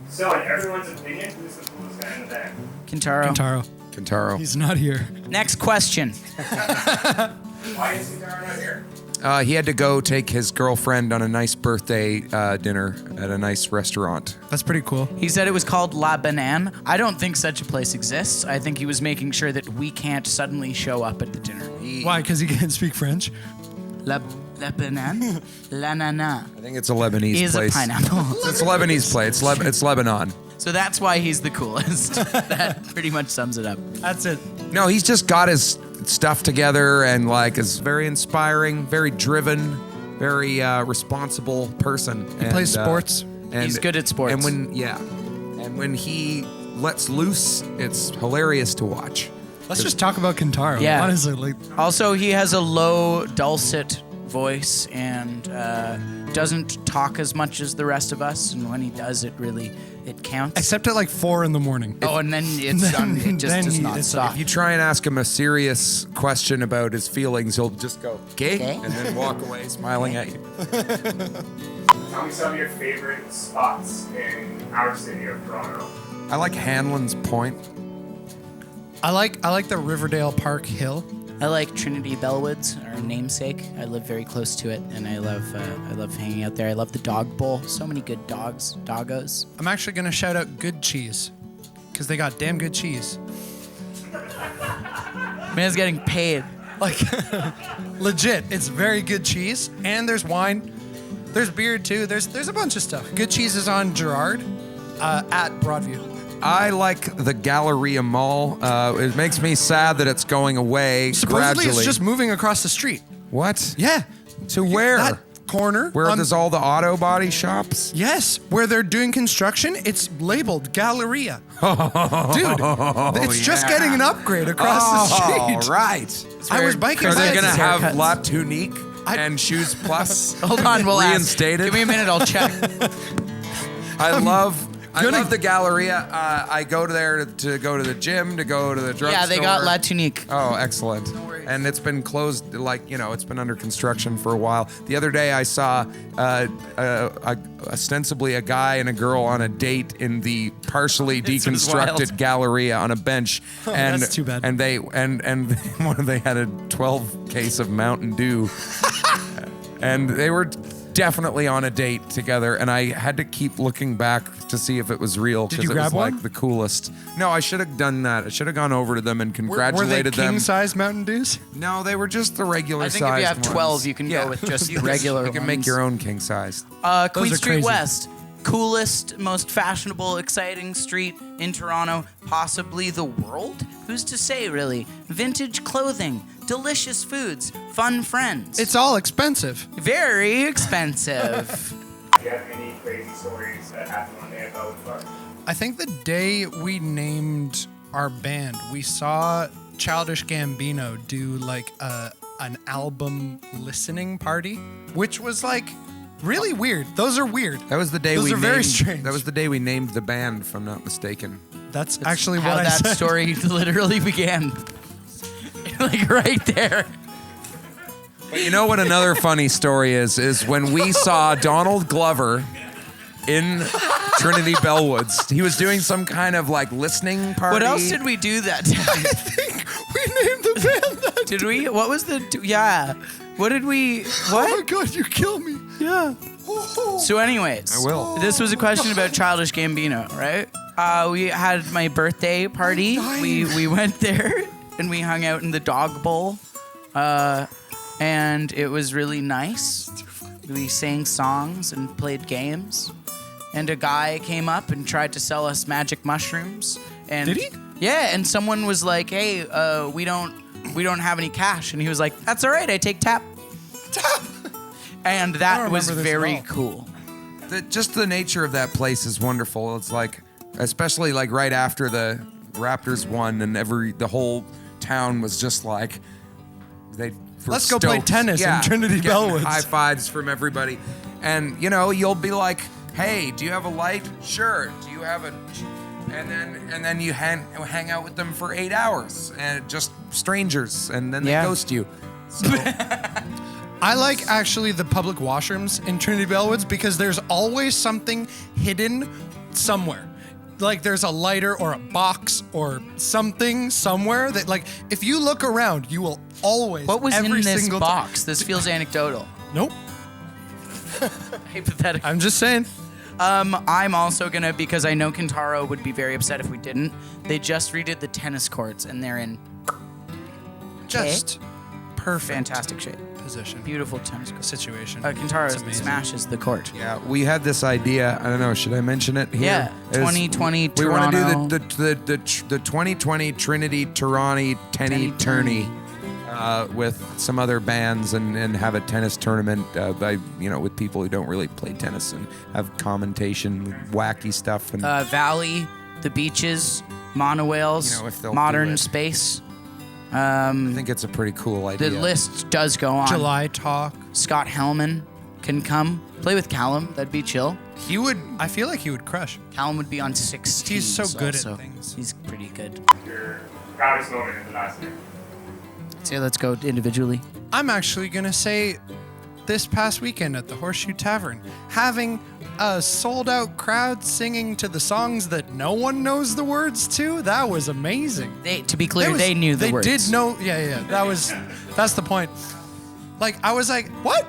So, in everyone's opinion, who's the coolest guy in the band? Kintaro. He's not here. Next question. Why is Kintaro not here? He had to go take his girlfriend on a nice birthday dinner at a nice restaurant. That's pretty cool. He said it was called La Banane. I don't think such a place exists. I think he was making sure that we can't suddenly show up at the dinner. Why? Because he can't speak French? La Banane? La Nana. I think it's a Lebanese Is place. a pineapple. It's a Lebanese place. It's Lebanon. So that's why he's the coolest. That pretty much sums it up. That's it. No, he's just got his stuff together and like is very inspiring, very driven, very responsible person. He plays sports. He's good at sports. And when he lets loose, it's hilarious to watch. Let's just talk about Kintaro. Yeah. Honestly, like, Also, he has a low, dulcet voice and doesn't talk as much as the rest of us. And when he does, it counts. except at like 4 a.m. Oh, and then it's done. It just then does he- not it's stop. If you try and ask him a serious question about his feelings, he'll just go, "Gay?" and then walk away smiling at you. Tell me some of your favorite spots in our city of Toronto. I like Hanlon's Point. I like the Riverdale Park Hill. I like Trinity Bellwoods, our namesake. I live very close to it, and I love hanging out there. I love the dog bowl. So many good doggos. I'm actually gonna shout out Good Cheese, because they got damn good cheese. Man's getting paid. Like, legit, it's very good cheese, and there's wine, there's beer too. There's a bunch of stuff. Good Cheese is on Gerrard, at Broadview. I like the Galleria Mall. It makes me sad that it's going away Supposedly, gradually. it's just moving across the street. What? Yeah. To where? That corner. Where on- there's all the auto body shops? Yes, where they're doing construction, it's labeled Galleria. Dude, it's just getting an upgrade across the street. Oh, right. I was biking Are by they it. going to have haircuts. La Tunique and Shoes Plus Hold on, we'll ask. reinstated? Give me a minute, I'll check. I love gonna- the Galleria. I go there to go to the gym, to go to the drugstore. Yeah, they got La Tunique. Oh, excellent. And it's been closed, it's been under construction for a while. The other day I saw ostensibly a guy and a girl on a date in the partially This was deconstructed wild. Galleria on a bench. And that's too bad. And they they had a 12 case of Mountain Dew. And they were definitely on a date together, and I had to keep looking back to see if it was real. Did you it grab was one? like the coolest. No, I should have done that. I should have gone over to them and Were they congratulated them. king-size Mountain Dews? No, they were just the regular I size. think if you have ones. 12, you can go with just the regular You can make ones. your own king size. Queen are Street crazy. West. Coolest, most fashionable, exciting street in Toronto, possibly the world? Who's to say, really? Vintage clothing, delicious foods, fun friends. It's all expensive. very expensive. Do you have any crazy stories that happened one day at Bellwood Park? I think the day we named our band, we saw Childish Gambino do like an album listening party, which was like really weird. Those are weird. That was the day Those we are very named, strange. That was the day we named the band, if I'm not mistaken. That's actually How what I that said. story literally began. Like right there. But you know what another funny story is when we saw Donald Glover in Trinity Bellwoods. He was doing some kind of like listening party. What else did we do that time? We named the band that. Did we? What was the? Yeah. What did we? Oh my What? god, you kill me. Yeah. So, anyways, I will. This was a question about Childish Gambino, right? We had my birthday party. We went there and we hung out in the dog bowl, and it was really nice. We sang songs and played games, and a guy came up and tried to sell us magic mushrooms. And Did he? Yeah, and someone was like, "Hey, we don't have any cash," and he was like, "That's all right, I take tap." And I that don't was remember this at very all. cool. Just the nature of that place is wonderful. It's like, especially like right after the Raptors won, and the whole town was just like, they were Let's go play stoked. tennis in Trinity getting Bellwoods. High fives from everybody, and you'll be like, "Hey, do you have a light? Sure. Do you have a?" And then you hang out with them for 8 hours, and just strangers, and then they Yeah. ghost you. So, I like actually the public washrooms in Trinity Bellwoods because there's always something hidden somewhere. Like there's a lighter or a box or something somewhere that, like, if you look around, you will always. What was in every this single box? This feels anecdotal. Nope. Hypothetical. I'm just saying. I'm also gonna, because I know Kintaro would be very upset if we didn't. They just redid the tennis courts, and they're in Just perfect. fantastic shape. Position. Beautiful tennis court. Situation. Kintaro It's amazing. smashes the court. Yeah, we had this idea. I don't know. Should I mention it here? Yeah, 2020 We want to Toronto. do the 2020 Trinity Toronto Tenny Tourney with some other bands and have a tennis tournament with people who don't really play tennis and have commentation, wacky stuff. And Valley, the beaches, monorails, You know, if they'll do modern it. space. I think it's a pretty cool idea. The list does go on. July talk. Scott Hellman can come play with Callum. That'd be chill. He would. I feel like he would crush. Callum would be on 16. He's so good at also. things. He's pretty good. Your proudest moment in the last year. So let's go individually. I'm actually gonna say, this past weekend at the Horseshoe Tavern, having a sold-out crowd singing to the songs that no one knows the words to. That was amazing. To be clear, they knew the words. They did know. Yeah. That's the point. Like, I was like, what?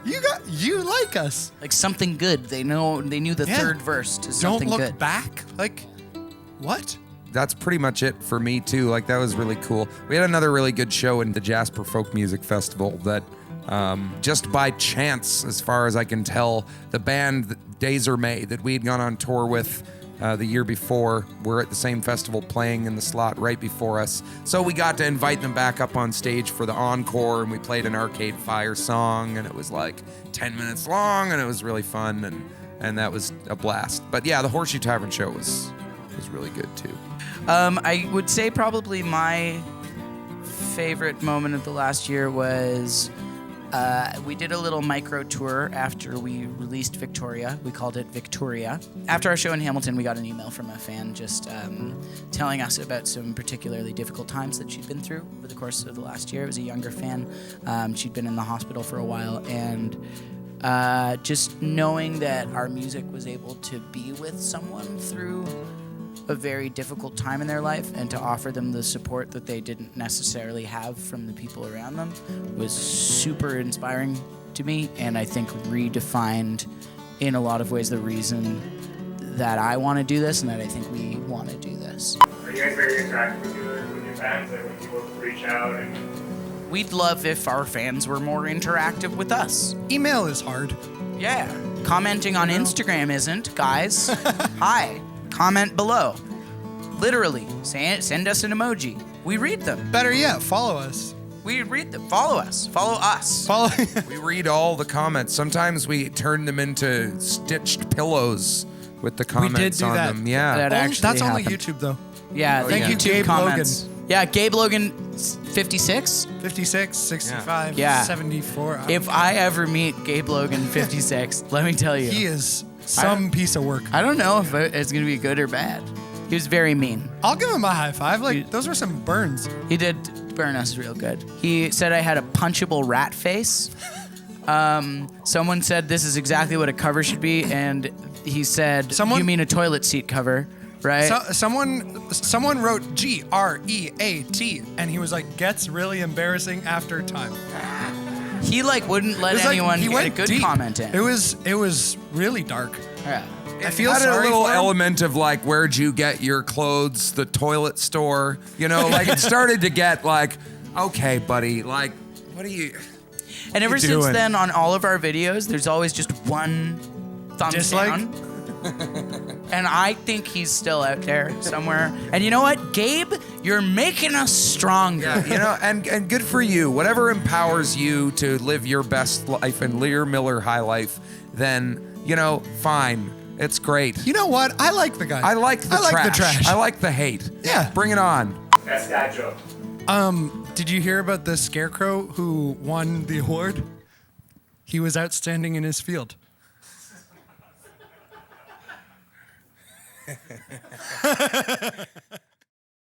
You like us? Like something good. They knew the Yeah. third verse to Don't something look good. back. Like, what? That's pretty much it for me too. Like that was really cool. We had another really good show in the Jasper Folk Music Festival that just by chance, as far as I can tell, the band Dazer May that we'd gone on tour with the year before were at the same festival playing in the slot right before us. So we got to invite them back up on stage for the encore, and we played an Arcade Fire song, and it was like 10 minutes long, and it was really fun, and that was a blast. But yeah, the Horseshoe Tavern show was really good too. I would say probably my favorite moment of the last year was we did a little micro tour after we released Victoria. We called it Victoria. After our show in Hamilton, we got an email from a fan just telling us about some particularly difficult times that she'd been through over the course of the last year. It was a younger fan. She'd been in the hospital for a while, and just knowing that our music was able to be with someone through a very difficult time in their life and to offer them the support that they didn't necessarily have from the people around them was super inspiring to me, and I think redefined in a lot of ways the reason that I want to do this and that I think we want to do this. Are you guys very interactive with your fans? Like when people reach out and We'd love if our fans were more interactive with us. Email is hard. Yeah. Commenting on Instagram isn't, guys. Hi. Comment below. Literally, send us an emoji. We read them. Better yet, follow us. We read them. Follow us. Follow us. Follow. We read all the comments. Sometimes we turn them into stitched pillows with the comments do on that. them. Yeah. That actually That's only happened. YouTube though. Yeah, the Thank you, YouTube Gabe comments. Yeah, Gabe Logan, 56. 56, 65, Yeah. 74. If I ever meet Gabe Logan, 56, let me tell you, He is some piece of work. I don't know if it's gonna be good or bad. He was very mean. I'll give him a high five. Like, those were some burns. He did burn us real good. He said I had a punchable rat face. Someone said this is exactly what a cover should be, and he said, Someone- "You mean a toilet seat cover, right?" Someone wrote GREAT, and he was like, gets really embarrassing after time. He wouldn't let It was like, anyone he get a went good deep. comment in. It was really dark. Yeah. I feel had a sorry little for him. element of like, where'd you get your clothes? The toilet store. You know, like it started to get like, okay, buddy, like, what are you? And ever you since doing? then, on all of our videos, there's always just one thumbs Dislike? down. And I think he's still out there somewhere. And you know what, Gabe? You're making us stronger. Yeah, you know, and good for you. Whatever empowers you to live your best life and Lear Miller high life, then, you know, fine. It's great. You know what? I like the guy. I like the trash. I like the hate. Yeah. Bring it on. best dad joke. Did you hear about the scarecrow who won the award? He was outstanding in his field.